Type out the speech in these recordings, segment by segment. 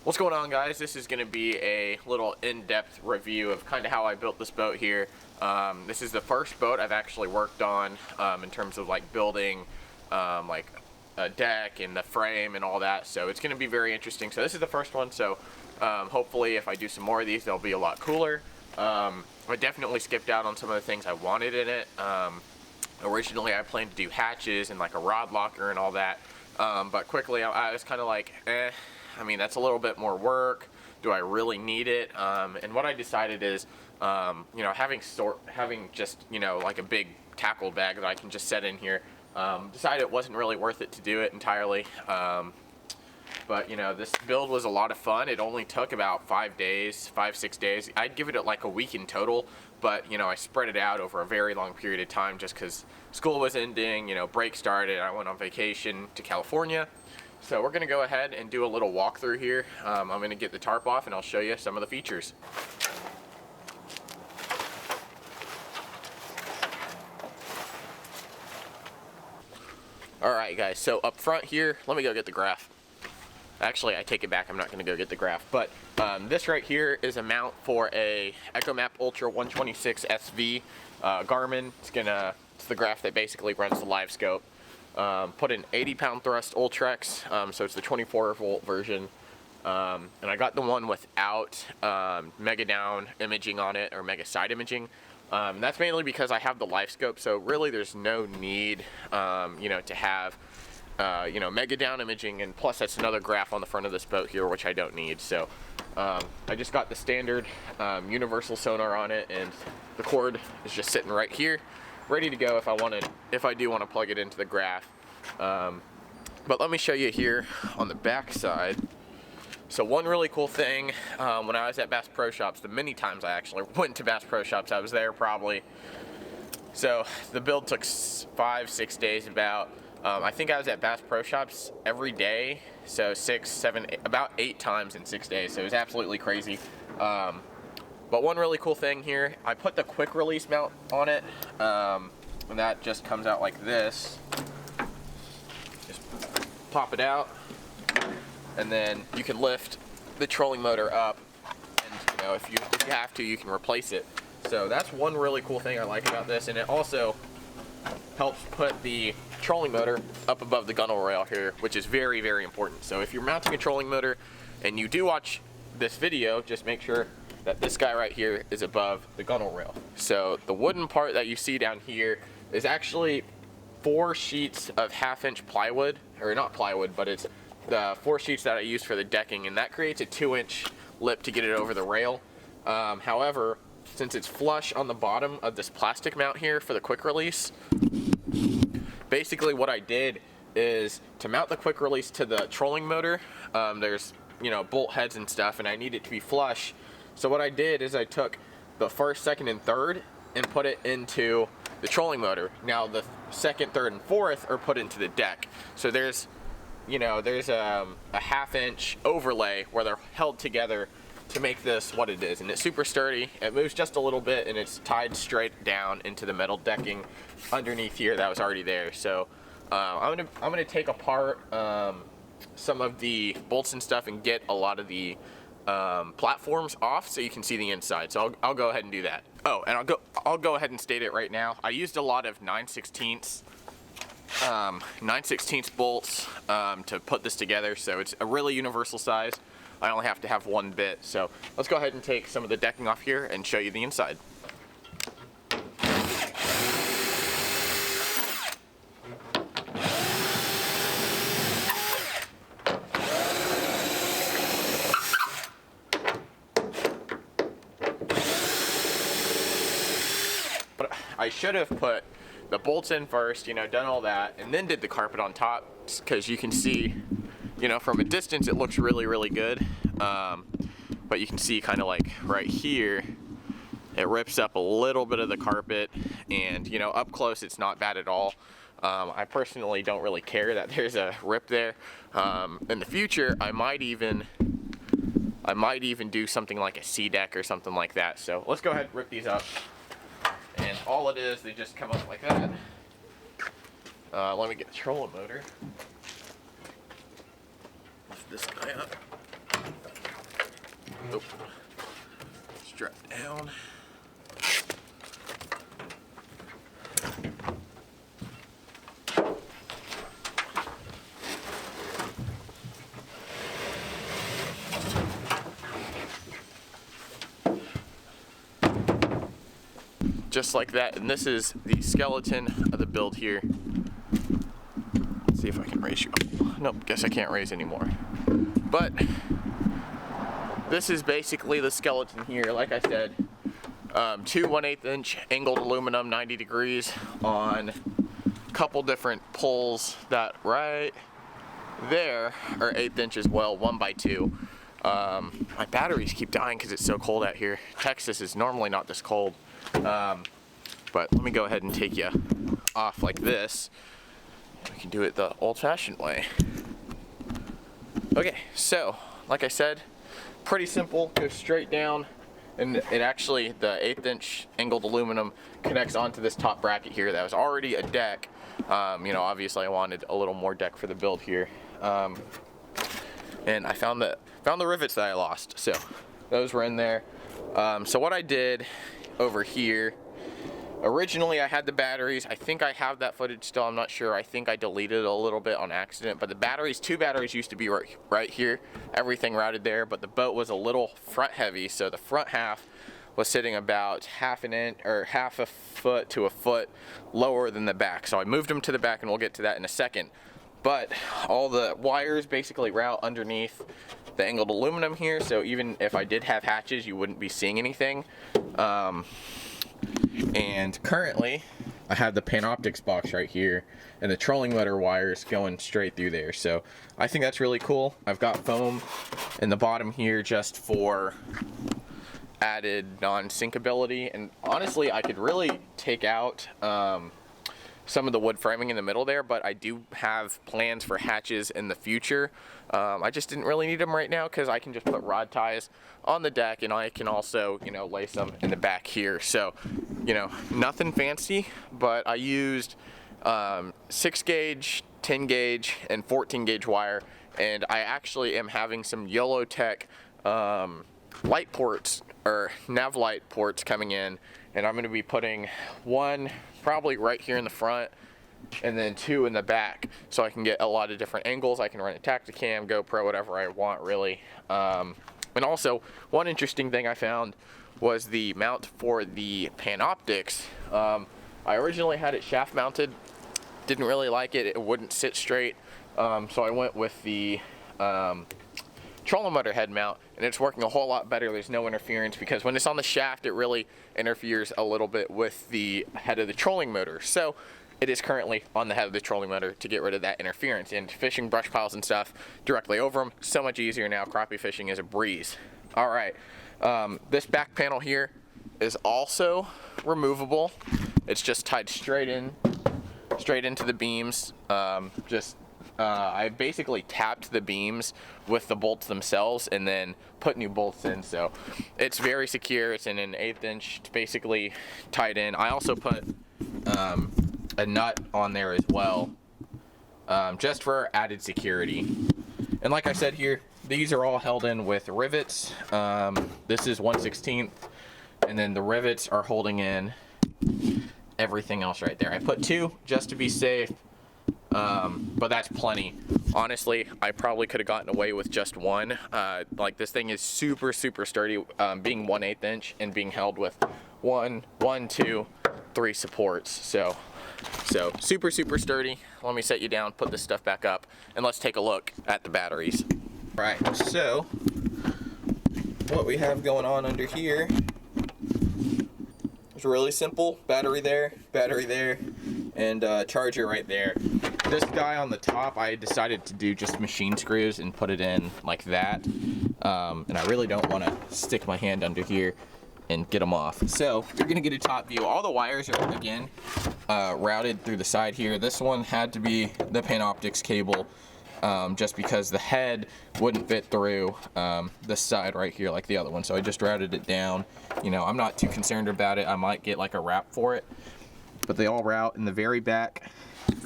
What's going on, guys? This is going to be a little in-depth review of kind of how I built this boat here. This is the first boat I've actually worked on in terms of like building like a deck and the frame and all that, so it's going to be very interesting. So this is the first one, so hopefully if I do some more of these they'll be a lot cooler. I definitely skipped out on some of the things I wanted in it. Originally I planned to do hatches and like a rod locker and all that, but quickly I was kind of like, I mean, that's a little bit more work. Do I really need it? And what I decided is, you know, having just, you know, like a big tackle bag that I can just set in here, decided it wasn't really worth it to do it entirely. But, you know, this build was a lot of fun. It only took about 5 days, 5-6 days. I'd give it like a week in total, but, you know, I spread it out over a very long period of time just because school was ending, you know, break started. I went on vacation to California. So we're going to go ahead and do a little walkthrough here. I'm going to get the tarp off and I'll show you some of the features. Alright guys, so up front here, let me go get the graph. Actually, I take it back, I'm not going to go get the graph. But this right here is a mount for a EchoMap Ultra 126 SV Garmin. It's the graph that basically runs the live scope. Put an 80-pound thrust Ultrex, so it's the 24-volt version. And I got the one without mega down imaging on it, or mega side imaging. That's mainly because I have the live scope, so really there's no need, you know, to have, you know, mega down imaging, and plus that's another graph on the front of this boat here, which I don't need. So I just got the standard universal sonar on it, and the cord is just sitting right here, ready to go if I do want to plug it into the graph. But let me show you here on the back side. So one really cool thing, when I was at Bass Pro Shops, the many times I actually went to Bass Pro Shops, I was there probably. So the build took 5-6 days about. I think I was at Bass Pro Shops every day, so 6, 7, about 8 times in 6 days, so it was absolutely crazy. But one really cool thing here, I put the quick release mount on it, and that just comes out like this. Just pop it out, and then you can lift the trolling motor up, and you know, if you have to, you can replace it. So that's one really cool thing I like about this, and it also helps put the trolling motor up above the gunnel rail here, which is very, very important. So if you're mounting a trolling motor and you do watch this video, just make sure that this guy right here is above the gunnel rail. So the wooden part that you see down here is actually 4 sheets of 1/2-inch plywood, or not plywood, but it's the 4 sheets that I use for the decking, and that creates a 2-inch lip to get it over the rail. However, since it's flush on the bottom of this plastic mount here for the quick release, basically what I did is to mount the quick release to the trolling motor, there's, you know, bolt heads and stuff, and I need it to be flush. So what I did is I took the first, second, and third and put it into the trolling motor. Now the second, third, and fourth are put into the deck. So there's, you know, there's a 1/2-inch overlay where they're held together to make this what it is, and it's super sturdy. It moves just a little bit, and it's tied straight down into the metal decking underneath here that was already there. So I'm gonna take apart some of the bolts and stuff and get a lot of the platforms off so you can see the inside. So I'll go ahead and do that. Oh, and I'll go ahead and state it right now. I used a lot of 9/16 bolts to put this together, so it's a really universal size. I only have to have 1 bit. So let's go ahead and take some of the decking off here and show you the inside. But I should have put the bolts in first, you know, done all that, and then did the carpet on top, because you can see, you know, from a distance it looks really, really good. But you can see kind of like right here, it rips up a little bit of the carpet, and, you know, up close it's not bad at all. I personally don't really care that there's a rip there. In the future, I might even do something like a sea deck or something like that. So let's go ahead and rip these up. And all it is, they just come up like that. Let me get the trolling motor. Lift this guy up. Oh. Strap down. Just like that, and this is the skeleton of the build here. Let's see if I can raise you up. Nope, guess I can't raise anymore. But this is basically the skeleton here. Like I said, two 1/8 inch angled aluminum 90 degrees on a couple different pulls that right there are 1/8 inch as well, 1x2. My batteries keep dying because it's so cold out here. Texas is normally not this cold. But let me go ahead and take you off like this. We can do it the old-fashioned way. Okay, so like I said, pretty simple. Go straight down, and it actually, the 1/8 inch angled aluminum connects onto this top bracket here. That was already a deck. You know, obviously I wanted a little more deck for the build here, and I found the rivets that I lost. So those were in there. So what I did over here, originally I had the batteries. I think I have that footage still, I'm not sure. I think I deleted it a little bit on accident, but the batteries, two batteries used to be right here, everything routed there, but the boat was a little front heavy, so the front half was sitting about half a foot to a foot lower than the back. So I moved them to the back, and we'll get to that in a second. But all the wires basically route underneath the angled aluminum here, so even if I did have hatches, you wouldn't be seeing anything. And currently I have the Panoptix box right here and the trolling motor wires going straight through there, so I think that's really cool. I've got foam in the bottom here just for added non-sinkability, and honestly I could really take out some of the wood framing in the middle there, but I do have plans for hatches in the future. I just didn't really need them right now because I can just put rod ties on the deck, and I can also, you know, lace them in the back here. So, you know, nothing fancy, but I used 6 gauge, 10 gauge, and 14 gauge wire, and I actually am having some Yolotek light ports, or nav light ports coming in, and I'm going to be putting one probably right here in the front and then 2 in the back, so I can get a lot of different angles. I can run a Tacticam, GoPro, whatever I want really. And also, one interesting thing I found was the mount for the Panoptix. I originally had it shaft mounted, didn't really like it, it wouldn't sit straight, so I went with the trolling motor head mount, and it's working a whole lot better. There's no interference, because when it's on the shaft it really interferes a little bit with the head of the trolling motor. So it is currently on the head of the trolling motor to get rid of that interference, and fishing brush piles and stuff directly over them, so much easier now. Crappie fishing is a breeze. All right, this back panel here is also removable. It's just tied straight into the beams. I basically tapped the beams with the bolts themselves and then put new bolts in, so it's very secure. It's in an 1/8 inch, basically tied in. I also put a nut on there as well, just for added security. And like I said here, these are all held in with rivets. This is 1/16, and then the rivets are holding in everything else right there. I put 2 just to be safe. But that's plenty. Honestly, I probably could have gotten away with just 1. Like, this thing is super sturdy, being 1/8 inch and being held with 1, 2, 3 supports. So super sturdy. Let me set you down, put this stuff back up, and let's take a look at the batteries. Right, so what we have going on under here is really simple. Battery there, and charger right there. This guy on the top, I decided to do just machine screws and put it in like that. And I really don't want to stick my hand under here and get them off. So you're gonna get a top view. All the wires are, again, routed through the side here. This one had to be the Panoptix cable, just because the head wouldn't fit through this side right here like the other one. So I just routed it down. You know, I'm not too concerned about it. I might get like a wrap for it, but they all route in the very back. You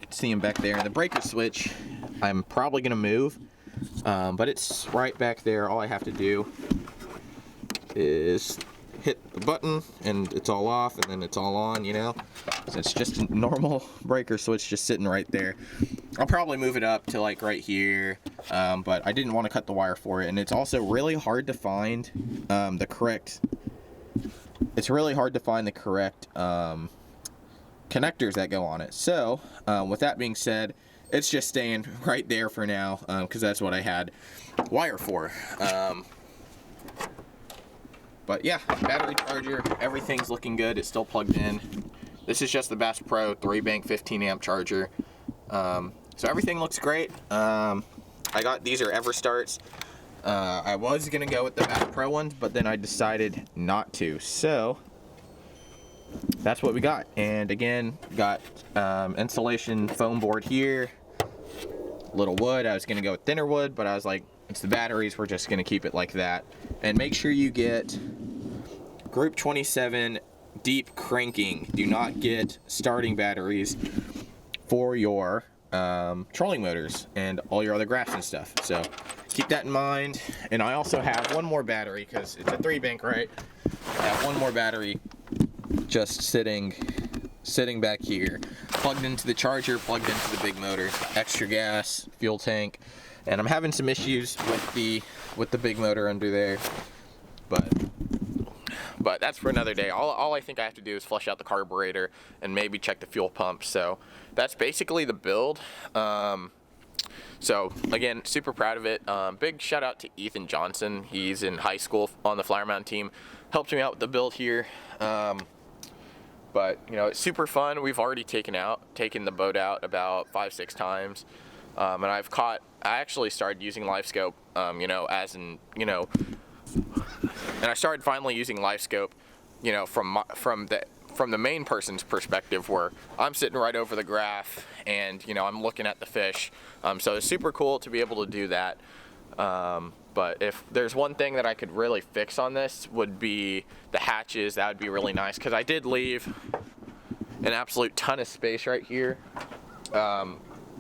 can see them back there. The breaker switch, I'm probably gonna move. but it's right back there. All I have to do is hit the button and it's all off, and then it's all on, you know. So it's just a normal breaker, so it's just sitting right there. I'll probably move it up to like right here, but I didn't want to cut the wire for it. And it's also really hard to find the correct connectors that go on it. So with that being said, it's just staying right there for now, because that's what I had wire for. But yeah, battery charger, everything's looking good. It's still plugged in. This is just the Bass Pro 3-bank 15 amp charger. So everything looks great. These are Everstarts. I was gonna go with the Bass Pro ones, but then I decided not to. So that's what we got. And again, got insulation foam board here, little wood. I was gonna go with thinner wood, but I was like, it's the batteries, we're just gonna keep it like that. And make sure you get Group 27 deep cranking. Do not get starting batteries for your trolling motors and all your other graphs and stuff. So keep that in mind. And I also have one more battery, because it's a 3-bank, right? I have one more battery just sitting back here, plugged into the charger, plugged into the big motor, extra gas, fuel tank. And I'm having some issues with the big motor under there, but that's for another day. All I think I have to do is flush out the carburetor and maybe check the fuel pump. So that's basically the build. So again, super proud of it. Big shout out to Ethan Johnson. He's in high school on the Flower Mound team. Helped me out with the build here. But you know, it's super fun. We've already taken the boat out about 5-6 times. And I actually started using LiveScope, and I started finally using LiveScope, you know, from the main person's perspective, where I'm sitting right over the graph and, you know, I'm looking at the fish. So it's super cool to be able to do that. But if there's one thing that I could really fix on this, would be the hatches. That would be really nice, because I did leave an absolute ton of space right here.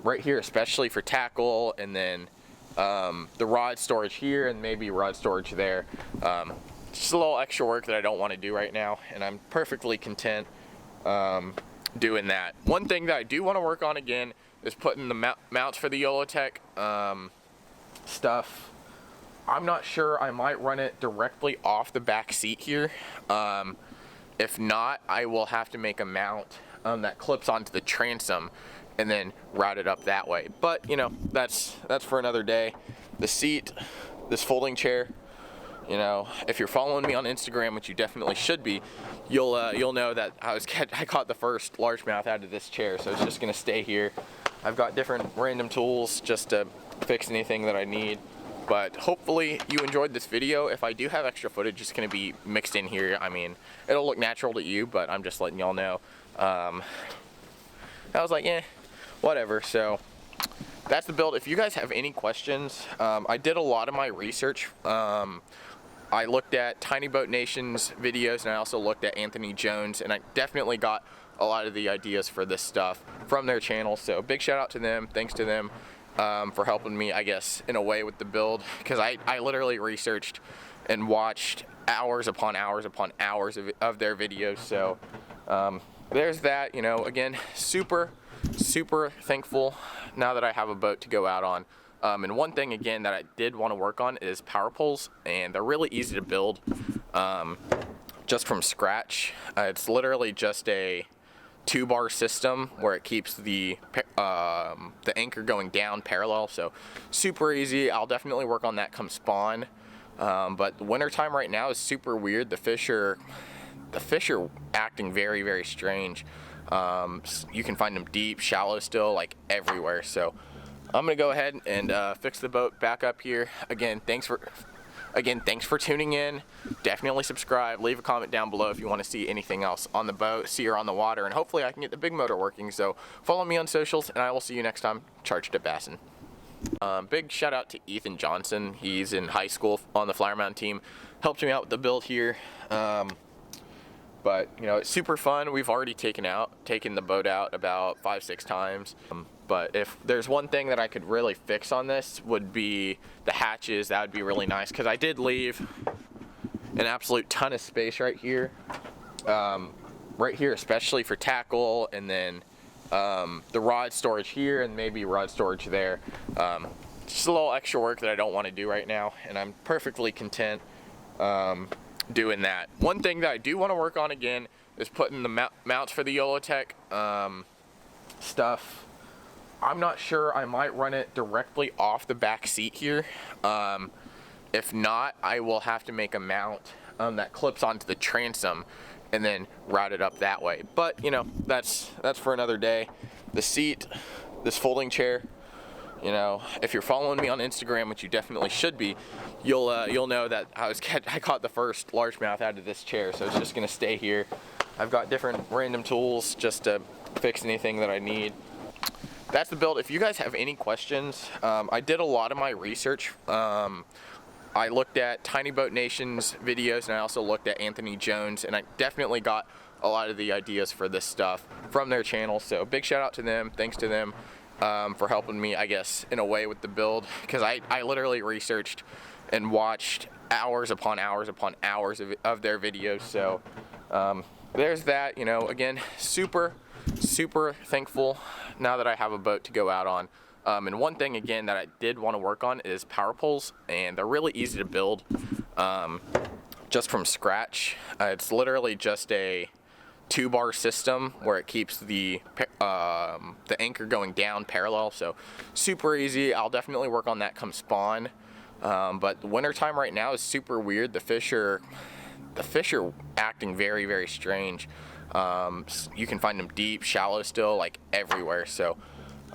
Right here, especially for tackle, and then the rod storage here, and maybe rod storage there. Just a little extra work that I don't want to do right now, and I'm perfectly content doing that. One thing that I do want to work on again is putting the mounts for the Yolotek stuff. I'm not sure. I might run it directly off the back seat here. If not, I will have to make a mount that clips onto the transom and then route it up that way. But you know, that's for another day. The seat, this folding chair, you know, if you're following me on Instagram, which you definitely should be, you'll know that I caught the first largemouth out of this chair, so it's just gonna stay here. I've got different random tools just to fix anything that I need. But hopefully you enjoyed this video. If I do have extra footage, it's gonna be mixed in here. I mean, it'll look natural to you, but I'm just letting y'all know. I was like, whatever. So that's the build. If you guys have any questions, I did a lot of my research. I looked at Tiny Boat Nation's videos, and I also looked at Anthony Jones, and I definitely got a lot of the ideas for this stuff from their channel. So big shout out to them. Thanks to them for helping me, I guess, in a way with the build, because I literally researched and watched hours upon hours upon hours of their videos. So there's that. You know, again, super thankful now that I have a boat to go out on. And one thing again that I did want to work on is power poles, and they're really easy to build just from scratch. It's literally just a 2-bar system where it keeps the anchor going down parallel, so super easy. I'll definitely work on that come spawn. But the winter time right now is super weird. The fish are acting very strange. You can find them deep, shallow still, like everywhere. So I'm gonna go ahead and fix the boat back up here. Again, thanks for tuning in. Definitely subscribe, leave a comment down below if you want to see anything else on the boat, see her on the water, and hopefully I can get the big motor working. So follow me on socials, and I will see you next time. Charged at Bassin'. Big shout out to Ethan Johnson. He's in high school on the Flower Mound team. Helped me out with the build here. But But you know, it's super fun. We've already taken the boat out about 5-6 times. But if there's one thing that I could really fix on this, would be the hatches. That would be really nice, because I did leave an absolute ton of space right here. Right here, especially for tackle, and then the rod storage here, and maybe rod storage there. Just a little extra work that I don't want to do right now, and I'm perfectly content doing that. One thing that I do want to work on again is putting the mounts for the Yolotek stuff. I'm not sure. I might run it directly off the back seat here. If not, I will have to make a mount that clips onto the transom and then route it up that way. But you know, that's for another day. The seat, this folding chair, you know, if you're following me on Instagram, which you definitely should be, you'll know that I caught the first largemouth out of this chair, so it's just gonna stay here. I've got different random tools just to fix anything that I need. That's the build. If you guys have any questions, I did a lot of my research. I looked at Tiny Boat Nation's videos, and I also looked at Anthony Jones, and I definitely got a lot of the ideas for this stuff from their channel. So big shout out to them. Thanks to them for helping me, I guess, in a way with the build, because I literally researched and watched hours upon hours upon hours of their videos. So there's that. You know, again, super thankful now that I have a boat to go out on. And one thing again that I did want to work on is power poles, and they're really easy to build just from scratch. It's literally just a 2-bar system where it keeps the anchor going down parallel, so super easy. I'll definitely work on that come spawn. But the winter time right now is super weird. The fish are acting very strange. You can find them deep, shallow still, like everywhere. So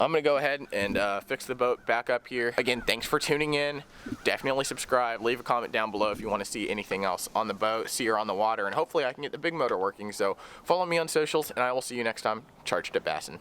I'm gonna go ahead and fix the boat back up here. Again, thanks for tuning in. Definitely subscribe, leave a comment down below if you want to see anything else on the boat, see her on the water, and hopefully I can get the big motor working. So follow me on socials, and I will see you next time. Charged at Bassin'.